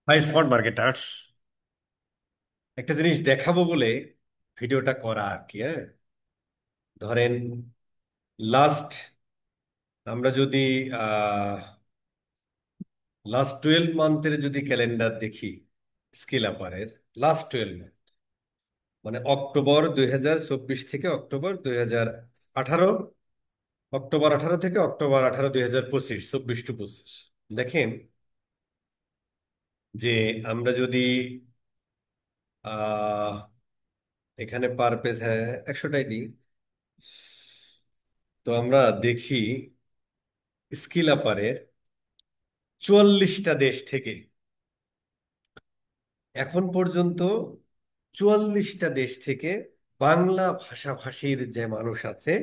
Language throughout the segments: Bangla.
হাই স্মার্ট মার্কেটার্স, একটা জিনিস দেখাবো বলে ভিডিওটা করা আর কি। হ্যাঁ, ধরেন লাস্ট আমরা যদি আহ লাস্ট 12 মান্থের যদি ক্যালেন্ডার দেখি, স্কিল আপারের লাস্ট 12 মান্থ মানে অক্টোবর 2024 থেকে অক্টোবর 2018, অক্টোবর 18 থেকে অক্টোবর 18 2025, 24 টু 25 দেখেন যে আমরা যদি আহ এখানে পার পেজ, হ্যাঁ 100টাই দিই, তো আমরা দেখি স্কিল আপারের 44টা দেশ থেকে এখন পর্যন্ত 44টা দেশ থেকে বাংলা ভাষাভাষীর যে মানুষ আছে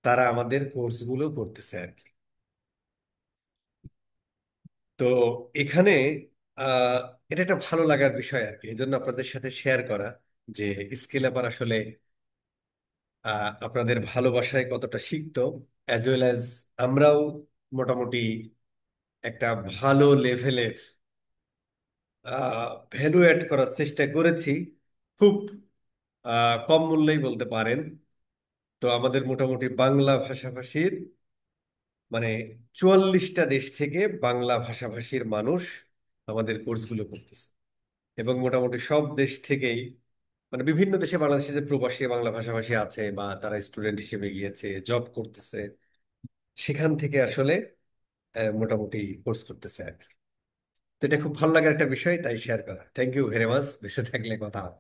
তারা আমাদের কোর্সগুলো করতেছে আর কি। তো এখানে আহ এটা একটা ভালো লাগার বিষয় আর কি, এই জন্য আপনাদের সাথে শেয়ার করা যে স্কিল আপার আসলে আপনাদের ভালোবাসায় কতটা শিখতো, অ্যাজ ওয়েল অ্যাজ আমরাও মোটামুটি একটা ভালো লেভেলের ভ্যালু অ্যাড করার চেষ্টা করেছি। খুব কম মূল্যেই বলতে পারেন। তো আমাদের মোটামুটি বাংলা ভাষাভাষীর মানে 44টা দেশ থেকে বাংলা ভাষাভাষীর মানুষ আমাদের কোর্সগুলো করতেছে, এবং মোটামুটি সব দেশ থেকেই মানে বিভিন্ন দেশে বাংলাদেশে যে প্রবাসী বাংলা ভাষাভাষী আছে বা তারা স্টুডেন্ট হিসেবে গিয়েছে, জব করতেছে, সেখান থেকে আসলে মোটামুটি কোর্স করতেছে আর কি। তো এটা খুব ভালো লাগার একটা বিষয়, তাই শেয়ার করা। থ্যাংক ইউ ভেরি মাচ, বেঁচে থাকলে কথা হবে।